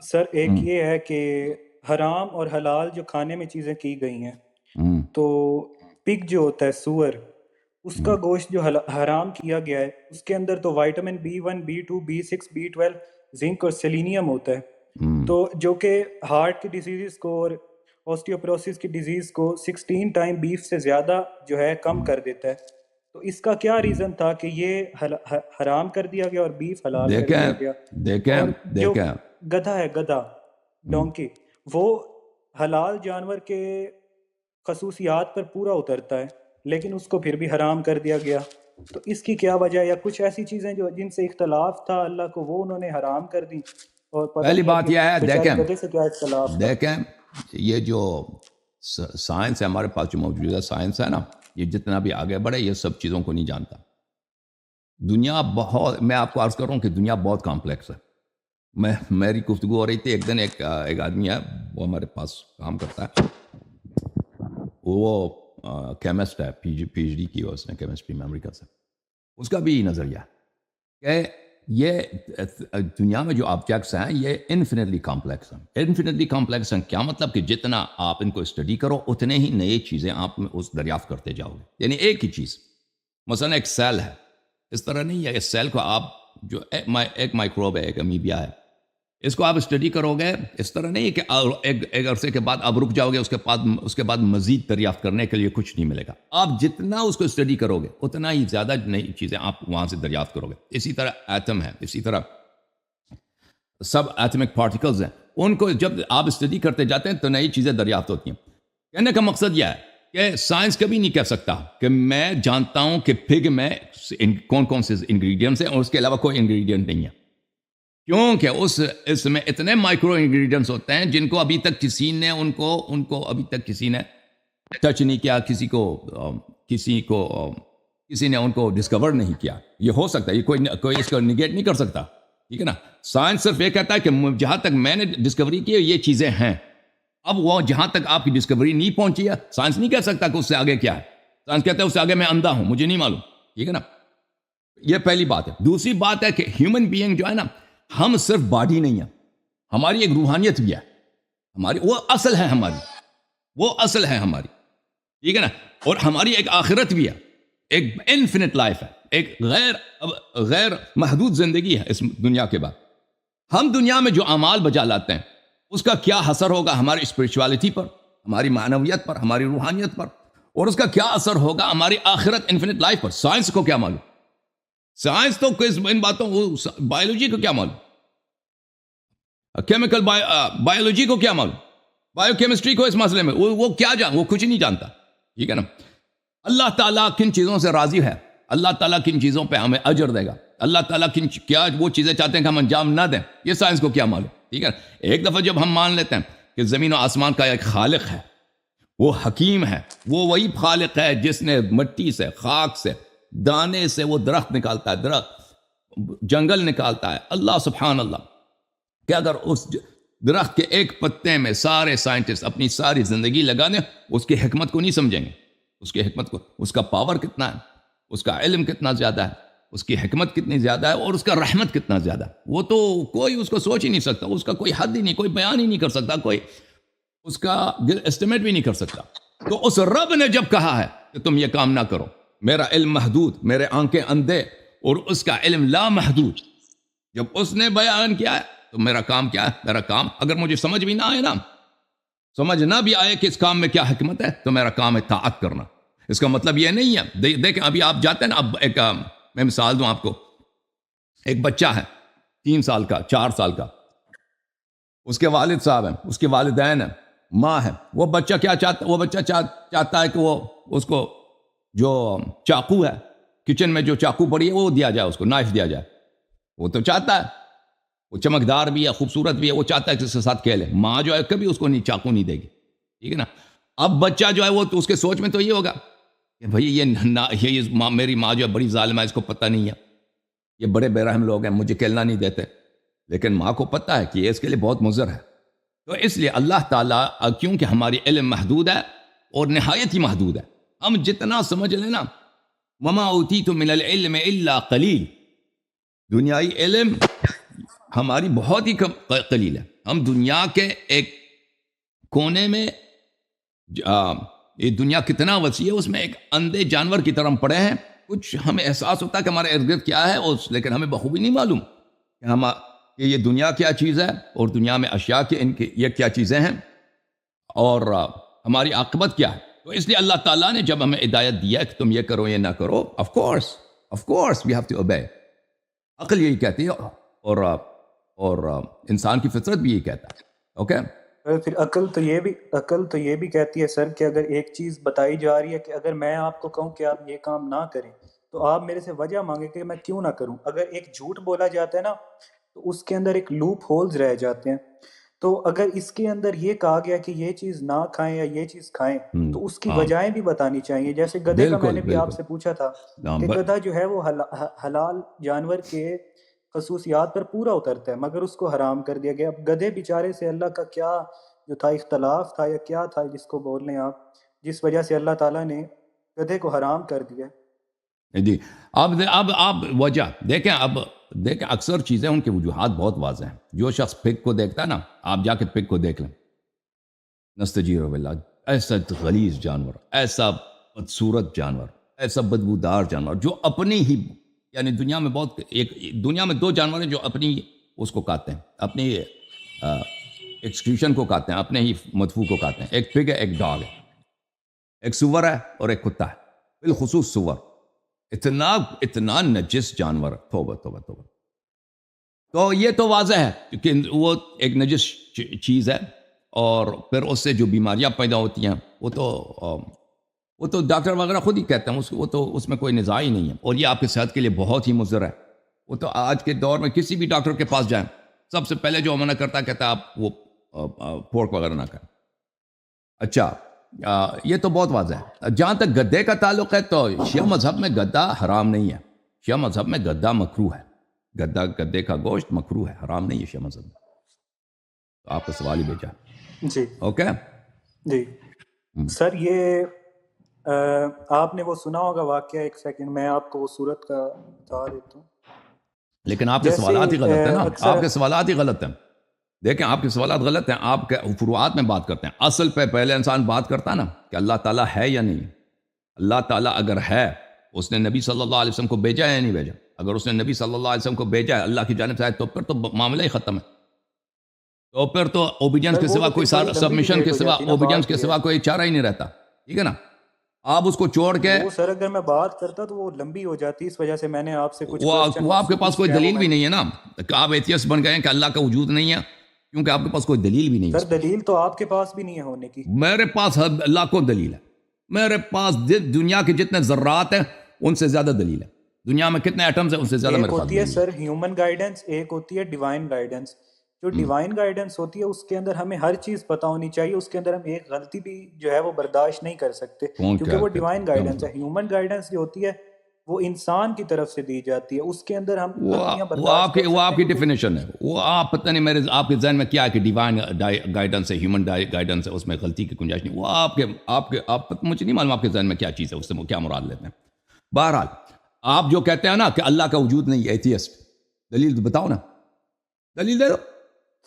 سر ایک ہوں یہ ہے کہ حرام اور حلال جو کھانے میں چیزیں کی گئی ہیں، ہوں تو پگ جو ہوتا ہے سور، اس کا ہوں گوشت جو حرام کیا گیا ہے، اس کے اندر تو vitamin B1 B2 B6 B12 zinc اور سیلینیم ہوتا ہے، ہوں تو جو کہ ہارٹ کی ڈیزیز کو اور آسٹیوپروسس کی ڈیزیز کو 16 ٹائم بیف سے زیادہ جو ہے کم کر دیتا ہے۔ تو اس کا کیا ریزن تھا کہ یہ حرام کر دیا گیا اور بیف حلال کر دیکھیں دیا گیا؟ دیکھیں اور جو دیکھیں گدھا ہے، گدھا ہوں ڈونکی، وہ حلال جانور کے خصوصیات پر پورا اترتا ہے، لیکن اس کو پھر بھی حرام کر دیا گیا۔ تو اس کی کیا وجہ ہے؟ یا کچھ ایسی چیزیں جو جن سے اختلاف تھا اللہ کو، وہ انہوں نے حرام کر دی، اور پتہ پہلی نہیں اب بات یہ یہ ہے، بیچارے گدھے سے کیا اختلاف تھا۔ دیکھیں یہ جو سائنس ہے ہمارے پاس، جو موجودہ سائنس ہے نا، یہ جتنا بھی آگے بڑھے یہ سب چیزوں کو نہیں جانتا۔ دنیا بہت، میں آپ کو عرض کر رہا ہوں کہ دنیا بہت کمپلیکس ہے۔ میری گفتگو ہو رہی تھی ایک دن، ایک آدمی ہے، وہ ہمارے پاس کام کرتا ہے، وہ کیمسٹ ہے، پی ایچ ڈی کی اس نے کیمسٹری میں امریکہ سے۔ اس کا بھی نظریہ ہے کہ یہ دنیا میں جو آبجیکٹس ہیں یہ انفینٹلی کمپلیکس ہیں۔ انفینٹلی کمپلیکس ہیں کیا مطلب؟ کہ جتنا آپ ان کو اسٹڈی کرو اتنے ہی نئی چیزیں آپ اس دریافت کرتے جاؤ گے۔ یعنی ایک ہی چیز، مثلا ایک سیل ہے، اس طرح نہیں ہے، اس سیل کو آپ جو ایک مائکروب ہے، ایک امیبیا ہے، اس کو آپ اسٹڈی کرو گے، اس طرح نہیں ہے کہ ایک عرصے کے بعد آپ رک جاؤ گے، اس کے بعد مزید دریافت کرنے کے لیے کچھ نہیں ملے گا۔ آپ جتنا اس کو اسٹڈی کرو گے اتنا ہی زیادہ نئی چیزیں آپ وہاں سے دریافت کرو گے۔ اسی طرح ایٹم ہے، اسی طرح سب ایٹمک پارٹیکلز ہیں، ان کو جب آپ اسٹڈی کرتے جاتے ہیں تو نئی چیزیں دریافت ہوتی ہیں۔ کہنے کا مقصد یہ ہے کہ سائنس کبھی نہیں کہہ سکتا کہ میں جانتا ہوں کہ پگ میں کون کون سے انگریڈینٹس ہیں اور اس کے علاوہ کوئی انگریڈینٹ نہیں ہے، کیونکہ اس میں اتنے مائکرو انگریڈینٹس ہوتے ہیں جن کو ابھی تک کسی نے ان کو ابھی تک کسی نے ٹچ نہیں کیا، کسی نے ان کو ڈسکور نہیں کیا۔ یہ ہو سکتا ہے، یہ کوئی اس کو نگیٹ نہیں کر سکتا، ٹھیک ہے نا۔ سائنس صرف یہ کہتا ہے کہ جہاں تک میں نے ڈسکوری کی یہ چیزیں ہیں۔ اب وہ جہاں تک آپ کی ڈسکوری نہیں پہنچی ہے، سائنس نہیں کہہ سکتا کہ اس سے آگے کیا ہے۔ سائنس کہتا ہے اس سے آگے میں اندھا ہوں، مجھے نہیں معلوم، ٹھیک ہے نا۔ یہ پہلی بات ہے۔ دوسری بات ہے کہ ہیومن بینگ جو ہے نا، ہم صرف باڈی نہیں ہیں، ہماری ایک روحانیت بھی ہے، وہ اصل ہے ہماری، ٹھیک ہے نا۔ اور ہماری ایک آخرت بھی ہے، ایک انفینٹ لائف ہے، ایک غیر محدود زندگی ہے اس دنیا کے بعد۔ ہم دنیا میں جو اعمال بجا لاتے ہیں اس کا کیا اثر ہوگا ہماری اسپرچوالٹی پر، ہماری معنویت پر، ہماری روحانیت پر، اور اس کا کیا اثر ہوگا ہماری آخرت انفینٹ لائف پر۔ سائنس کو کیا معلوم؟ سائنس تو ان باتوں، بایولوجی کو کیا معلوم، کیمیکل بایولوجی کو کیا معلوم، بایو کیمسٹری کو اس مسئلے میں وہ کچھ نہیں جانتا، ٹھیک ہے نا۔ اللہ تعالیٰ کن چیزوں سے راضی ہے، اللہ تعالیٰ کن چیزوں پہ ہمیں اجر دے گا، اللہ تعالیٰ کیا وہ چیزیں چاہتے ہیں کہ ہم انجام نہ دیں، یہ سائنس کو کیا معلوم، ٹھیک ہے۔ ایک دفعہ جب ہم مان لیتے ہیں کہ زمین و آسمان کا ایک خالق ہے، وہ حکیم ہے، وہ وہی خالق ہے جس نے مٹی سے، خاک سے، دانے سے وہ درخت نکالتا ہے، جنگل نکالتا ہے، اللہ سبحان اللہ، کہ اگر اس درخت کے ایک پتے میں سارے سائنٹسٹ اپنی ساری زندگی لگا دیں، اس کی حکمت کو نہیں سمجھیں گے، اس کی حکمت کو، اس کا پاور کتنا ہے، اس کا علم کتنا زیادہ ہے، اس کی حکمت کتنی زیادہ ہے، اور اس کا رحمت کتنا زیادہ ہے، وہ تو کوئی اس کو سوچ ہی نہیں سکتا، اس کا کوئی حد ہی نہیں، کوئی بیان ہی نہیں کر سکتا، کوئی اس کا اسٹیمیٹ بھی نہیں کر سکتا۔ تو اس رب نے جب کہا ہے کہ تم یہ کام نہ کرو، میرا علم محدود، میرے آنکھیں اندھے، اور اس کا علم لا محدود، جب اس نے بیان کیا ہے تو میرا کام کیا ہے؟ میرا کام اگر مجھے سمجھ بھی نہ آئے نا، سمجھ نہ بھی آئے کہ اس کام میں کیا حکمت ہے، تو میرا کام ہے طاعت کرنا۔ اس کا مطلب یہ نہیں ہے، دیکھیں ابھی آپ جاتے ہیں نا، اب میں مثال دوں آپ کو، ایک بچہ ہے 3 سال کا، 4 سال کا، اس کے والد صاحب ہیں، اس کے والدین ہیں، ماں ہے، وہ بچہ کیا چاہتا ہے؟ وہ بچہ چاہتا ہے کہ وہ اس کو جو چاقو ہے، کچن میں جو چاقو پڑی ہے وہ دیا جائے، اس کو نائف دیا جائے، وہ تو چاہتا ہے، وہ چمکدار بھی ہے، خوبصورت بھی ہے، وہ چاہتا ہے کہ اس کے ساتھ کھیلے۔ ماں جو ہے کبھی اس کو چاقو نہیں دے گی، ٹھیک ہے نا۔ اب بچہ جو ہے وہ تو اس کے سوچ میں تو یہ ہوگا کہ بھئی میری ماں جو ہے بڑی ظالمہ ہے، اس کو پتہ نہیں ہے، یہ بڑے بے رحم لوگ ہیں، مجھے کھیلنا نہیں دیتے، لیکن ماں کو پتہ ہے کہ یہ اس کے لیے بہت مضر ہے۔ تو اس لیے اللہ تعالیٰ، کیونکہ ہماری علم محدود ہے اور نہایت ہی محدود ہے، ہم جتنا سمجھ لیں نا، وما اوتیتم من العلم الا قلیل، دنیائی علم ہماری بہت ہی قلیل ہے، ہم دنیا کے ایک کونے میں یہ دنیا کتنا وسیع ہے، اس میں ایک اندھے جانور کی طرح ہم پڑے ہیں. کچھ ہمیں احساس ہوتا ہے کہ ہمارے ارد گرد کیا ہے، لیکن ہمیں بخوبی نہیں معلوم کہ یہ دنیا کیا چیز ہے، اور دنیا میں اشیاء یہ کیا چیزیں ہیں، اور ہماری عاقبت کیا ہے. تو اس لیے اللہ تعالیٰ نے جب ہمیں ہدایت دیا کہ تم یہ کرو یہ نہ کرو، of course we have to obey. عقل یہی کہتی ہے، اور انسان کی فطرت بھی یہی کہتا ہے. اوکے، پھر عقل تو یہ بھی کہتی ہے سر کہ اگر ایک چیز بتائی جا رہی ہے کہ اگر میں آپ کو کہوں کہ آپ یہ کام نہ کریں تو آپ میرے سے وجہ مانگیں کہ میں کیوں نہ کروں. اگر ایک جھوٹ بولا جاتا ہے نا تو اس کے اندر ایک لوپ ہولز رہ جاتے ہیں. تو اگر اس کے اندر یہ کہا گیا کہ یہ چیز نہ کھائیں یا یہ چیز کھائیں تو اس کی وجہیں بھی بتانی چاہیے. جیسے گدھے کا میں نے بھی آپ سے پوچھا تھا کہ گدھا جو ہے وہ حلال جانور کے خصوصیات پر پورا اترتا ہے مگر اس کو حرام کر دیا گیا. اب گدھے بیچارے سے اللہ کا کیا جو تھا اختلاف تھا یا کیا تھا جس کو بول رہے ہیں آپ، جس وجہ سے اللہ تعالیٰ نے گدھے کو حرام کر دیا. جی اب آپ وجہ دیکھیں اکثر چیزیں ان کے وجوہات بہت واضح ہیں. جو شخص پگ کو دیکھتا ہے نا، آپ جا کے پگ کو دیکھ لیں، نستجیر باللہ، ایسا غلیظ جانور، ایسا بدصورت جانور، ایسا بدبودار جانور، جو اپنی ہی یعنی دنیا میں دو جانور ہیں جو اپنی اس کو کھاتے ہیں، اپنی ایکسکریشن کو کھاتے ہیں، اپنے ہی مدفوع کو کھاتے ہیں. ایک پگ ہے، ایک ڈاگ ہے، ایک سور ہے اور ایک کتا ہے. بالخصوص سور اتنا نجس جانور، توبہ توبہ توبہ. تو یہ تو واضح ہے کہ وہ ایک نجس چیز ہے، اور پھر اس سے جو بیماریاں پیدا ہوتی ہیں وہ تو ڈاکٹر وغیرہ خود ہی کہتے ہیں، وہ تو اس میں کوئی نزاع ہی نہیں ہے، اور یہ آپ کی صحت کے لیے بہت ہی مضر ہے. وہ تو آج کے دور میں کسی بھی ڈاکٹر کے پاس جائیں، سب سے پہلے جو منع کہتا ہے آپ وہ پورک وغیرہ نہ کریں. اچھا، یہ تو بہت واضح ہے. جہاں تک گدھے کا تعلق ہے تو شیعہ مذہب میں گدھا حرام نہیں ہے. شیعہ مذہب میں گدھا مکروہ ہے. گدھے کا گوشت مکروہ ہے، حرام نہیں ہے شیعہ مذہب میں. تو آپ کا سوال ہی بھیجا. جی اوکے جی سر، یہ آپ نے وہ سنا ہوگا واقعہ، ایک سیکنڈ میں آپ کو وہ صورت کا بتا دیتا ہوں. لیکن آپ کے سوالات ہی غلط ہیں نا، آپ کے سوالات ہی غلط ہیں. دیکھیں آپ کے سوالات غلط ہیں، آپ کے فروعات میں بات کرتے ہیں. اصل پہ پہلے انسان بات کرتا نا کہ اللہ تعالیٰ ہے یا نہیں. اللہ تعالیٰ اگر ہے، اس نے نبی صلی اللہ علیہ وسلم کو بھیجا ہے یا نہیں بھیجا؟ اگر اس نے نبی صلی اللہ علیہ وسلم کو بھیجا ہے اللہ کی جانب سے آئے تو پھر تو معاملہ ہی ختم ہے. تو پھر تو اوبیڈینس کے سوا کوئی سبمیشن کے سوا اوبیڈینس کے سوا کوئی چارہ ہی نہیں رہتا. ٹھیک ہے نا؟ آپ اس کو چھوڑ کے سر اگر میں بات کرتا تو وہ لمبی ہو جاتی، اس وجہ سے میں نے آپ سے کچھ وہ آپ کے پاس کوئی دلیل بھی نہیں ہے نا کہ آپ ایتھیسٹ بن گئے ہیں کہ اللہ کا وجود نہیں ہے، کیونکہ آپ کے پاس کوئی دلیل بھی نہیں ہے. سر دلیل تو آپ کے پاس بھی نہیں ہے ہونے کی. میرے پاس لاکھوں دلیل ہے. میرے پاس دنیا کے جتنے ذرات ہیں ان سے زیادہ دلیل ہے. دنیا میں کتنے ایٹمز ہیں ان سے زیادہ میرے پاس دلیل ہے. ایک ہوتی ہے سر ہیومن گائیڈنس، ایک ہوتی ہے ڈیوائن گائیڈنس. جو ڈیوائن گائیڈنس ہوتی ہے اس کے اندر ہمیں ہر چیز پتہ ہونی چاہیے، اس کے اندر ہم ایک غلطی بھی جو ہے وہ برداشت نہیں کر سکتے کیونکہ وہ ڈیوائن گائیڈنس ہے. ہیومن گائیڈنس جو ہوتی ہے وہ انسان کی طرف سے دی جاتی ہے، اس کے اندر ہم وہ آپ کی ڈیفینیشن ہے. وہ آپ پتہ نہیں آپ کے ذہن میں کیا ہے کہ ڈیوائن گائیڈنس ہے، ہیومن گائیڈنس ہے، اس میں غلطی کی گنجائش نہیں. وہ آپ مجھے نہیں معلوم آپ کے ذہن میں کیا چیز ہے، اس سے وہ کیا مراد لیتے ہیں. بہرحال آپ جو کہتے ہیں نا کہ اللہ کا وجود نہیں، ایتھیسٹ، دلیل بتاؤ نا، دلیل دے دو.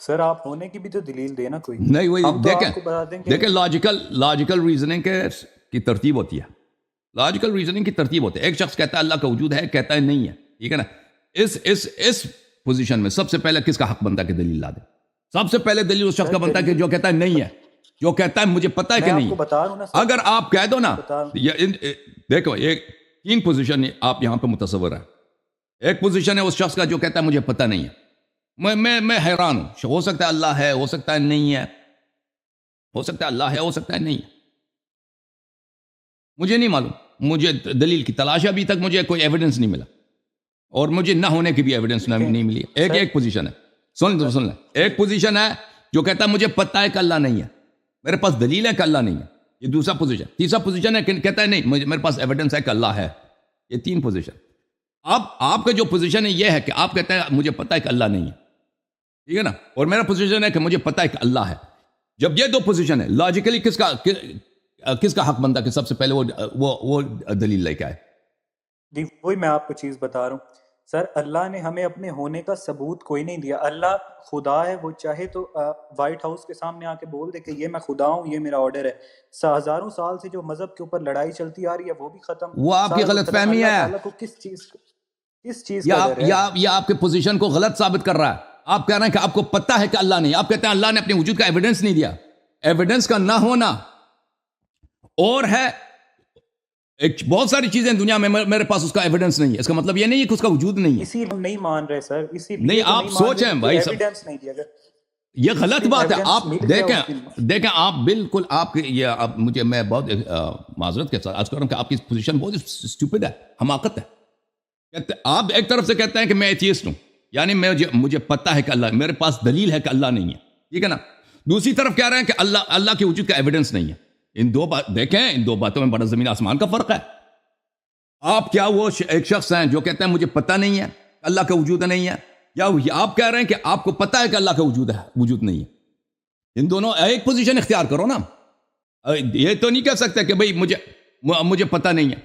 سر آپ ہونے کی بھی تو دلیل دینا کوئی نہیں. وہی دیکھیں لاجیکل ریزننگ کی ترتیب ہوتی ہے. لاجیکل ریزننگ کی ترتیب ہوتی ہے. ایک شخص کہتا ہے اللہ کا وجود ہے، کہتا ہے نہیں ہے. ٹھیک ہے نا؟ اس پوزیشن میں سب سے پہلے کس کا حق بنتا ہے کہ دلیل لا دے؟ سب سے پہلے دلیل اس شخص کا بنتا ہے کہ جو کہتا ہے نہیں ہے، جو کہتا ہے مجھے پتا ہے کہ نہیں ہے. اگر آپ کہہ دو نا، دیکھو ایک 3 پوزیشن آپ یہاں پہ متصور ہے. ایک پوزیشن ہے اس شخص کا جو کہتا ہے مجھے پتا نہیں ہے. میں حیران ہوں. ہو سکتا ہے اللہ ہے، ہو سکتا ہے نہیں ہے، ہو سکتا ہے اللہ ہے، ہو سکتا ہے نہیں ہے. مجھے نہیں معلوم. مجھے دلیل کی تلاش ہے، ابھی تک مجھے کوئی ایویڈنس نہیں ملا، اور مجھے نہ ہونے کی بھی ایویڈنس نہیں ملی. ایک پوزیشن ہے، سن لیں. ایک پوزیشن ہے جو کہتا ہے مجھے پتہ ہے کہ اللہ نہیں ہے، میرے پاس دلیل ہے کہ اللہ نہیں ہے. یہ دوسرا پوزیشن. تیسرا پوزیشن ہے کہتا ہے نہیں، میرے پاس ایویڈنس ہے کہ اللہ ہے. یہ 3 پوزیشن. اب آپ کا جو پوزیشن ہے یہ ہے کہ آپ کہتے ہیں مجھے پتہ ہے کہ اللہ نہیں ہے. ٹھیک ہے نا؟ اور میرا پوزیشن ہے کہ مجھے پتہ ہے کہ اللہ ہے. جب یہ 2 پوزیشن ہے، لاجیکلی کس کا حق بنتا ہے کہ سب سے پہلے وہ دلیل لے کے آئے؟ جی وہی میں آپ کو چیز بتا رہا ہوں. سر اللہ نے ہمیں اپنے ہونے کا ثبوت کوئی نہیں دیا. اللہ خدا ہے, وہ چاہے تو وائٹ ہاؤس کے سامنے آ کے بول دے کہ یہ میں خدا ہوں, یہ میرا آرڈر ہے. ہزاروں سال سے جو مذہب کے اوپر لڑائی چلتی آ رہی ہے وہ بھی ختم. وہ آپ کی غلط فہمی ہے. اللہ تعالیٰ کو کس چیز کا ڈر ہے؟ یا آپ کے پوزیشن کو غلط ثابت کر رہا ہے. آپ کہہ رہے ہیں کہ آپ کو پتہ ہے کہ اللہ نہیں. آپ کہتے ہیں اللہ نے اپنے وجود کا ایویڈنس نہیں دیا. ایویڈنس کا نہ ہونا اور ہے, بہت ساری چیزیں دنیا میں میرے پاس اس کا ایویڈنس نہیں ہے, اس کا مطلب یہ نہیں ہے کہ اس کا وجود نہیں ہے. اسی ہم نہیں مان رہے سر, اسی نہیں آپ سوچیں بھائی صاحب, ایویڈنس نہیں دیا. یہ غلط بات ہے. آپ دیکھیں آپ بالکل آپ یہ اب مجھے میں بہت معذرت کے ساتھ عرض کر رہا ہوں کہ آپ کی پوزیشن بہت اسٹوپڈ ہے, حماقت ہے. آپ ایک طرف سے کہتے ہیں کہ میں ایتھیسٹ ہوں, یعنی مجھے پتہ ہے کہ اللہ, میرے پاس دلیل ہے کہ اللہ نہیں ہے, ٹھیک ہے نا. دوسری طرف کہہ رہے ہیں کہ اللہ کے وجود کا ایویڈنس نہیں ہے. ان دو باتوں میں بڑا زمین آسمان کا فرق ہے. آپ کیا وہ ایک شخص ہیں جو کہتے ہیں مجھے پتہ نہیں ہے اللہ کا وجود نہیں ہے, یا آپ کہہ رہے ہیں کہ آپ کو پتہ ہے کہ اللہ کا وجود نہیں ہے. ان دونوں ایک پوزیشن اختیار کرو نا. یہ تو نہیں کہہ سکتے کہ بھئی مجھے پتہ نہیں ہے,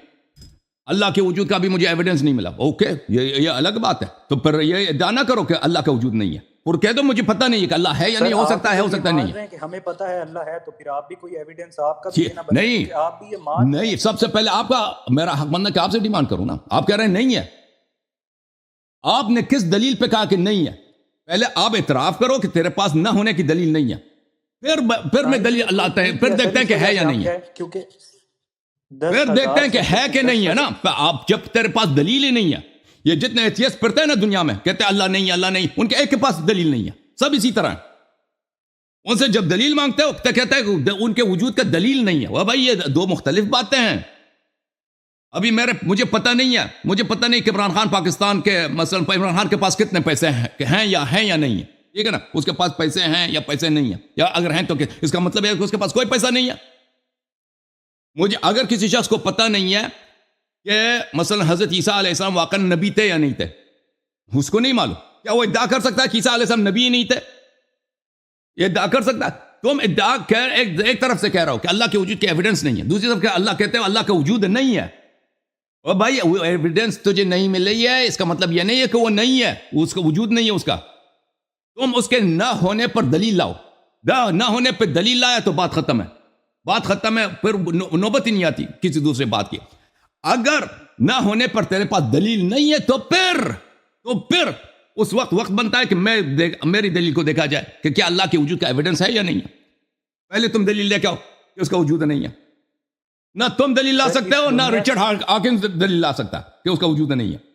اللہ کے وجود کا بھی مجھے ایویڈنس نہیں ملا. اوکے, یہ الگ بات ہے. تو پھر یہ ادعا نہ کرو کہ اللہ کا وجود نہیں ہے, اور کہہ دو مجھے پتہ نہیں ہے کہ اللہ ہے یا نہیں. ہو سکتا ہے, ہو سکتا نہیں ہے. کہ ہمیں پتہ ہے اللہ ہے, تو پھر آپ بھی کوئی ایویڈنس آپ کا دینا نہیں, کہ آپ بھی یہ مان نہیں. سب سے پہلے آپ کا میرا حق بنتا کہ آپ سے ڈیمانڈ کروں نا. آپ کہہ رہے ہیں نہیں ہے. آپ نے کس دلیل پہ کہا کہ نہیں ہے؟ پہلے آپ اعتراف کرو کہ تیرے پاس نہ ہونے کی دلیل نہیں ہے, پھر میں دلیل اللہ آتا ہے, پھر دیکھتے ہیں کہ ہے یا نہیں ہے. کیونکہ پھر دیکھتے ہیں کہ ہے کہ نہیں ہے نا. آپ جب تیرے پاس دلیل ہی نہیں ہے, یہ جتنے ایتھیسٹ پڑھتے ہیں نا دنیا میں, کہتے ہیں اللہ نہیں ہے, اللہ نہیں, ان کے ایک کے پاس دلیل نہیں ہے. سب اسی طرح ہیں. ان سے جب دلیل مانگتے ہو تو کہتے ہیں کہ ان کے وجود کا دلیل نہیں ہے. وہ بھائی یہ دو مختلف باتیں ہیں. ابھی مجھے پتہ نہیں ہے, مجھے پتہ نہیں کہ عمران خان پاکستان کے مثلا عمران خان کے پاس کتنے پیسے ہیں یا نہیں ہے, ٹھیک ہے نا. اس کے پاس پیسے ہیں یا پیسے نہیں ہیں, یا اگر ہیں تو اس کا مطلب ہے کہ اس کے پاس کوئی پیسہ نہیں ہے. مجھے اگر کسی شخص کو پتہ نہیں ہے کہ مثلا حضرت عیسیٰ علیہ السلام واقعا نبی تھے یا نہیں تھے, اس کو نہیں معلوم, کیا وہ ادعا کر سکتا ہے کہ عیسیٰ علیہ السلام نبی نہیں تھے؟ یہ ادعا کر سکتا ہے؟ تم ادعا ایک طرف سے کہہ رہا ہو کہ اللہ کے وجود کے ایویڈنس نہیں ہے, دوسری طرف کہ اللہ کہتے ہیں اللہ کا وجود نہیں ہے. اور بھائی ایویڈنس تجھے نہیں مل رہی ہے, اس کا مطلب یہ نہیں ہے کہ وہ نہیں ہے, اس کا وجود نہیں ہے اس کا. تم اس کے نہ ہونے پر دلیل لاؤ. نہ ہونے پہ دلیل لایا تو بات ختم ہے, بات ختم ہے. پھر نوبت ہی نہیں آتی کسی دوسرے بات کی. اگر نہ ہونے پر تیرے پاس دلیل نہیں ہے تو پھر اس وقت بنتا ہے کہ میری دلیل کو دیکھا جائے کہ کیا اللہ کے وجود کا ایویڈنس ہے یا نہیں ہے. پہلے تم دلیل لے کے آؤ کہ اس کا وجود نہیں ہے. نہ تم دلیل لا سکتے ہو, نہ رچرڈ ہاکنز دلیل لا سکتا کہ اس کا وجود نہیں ہے.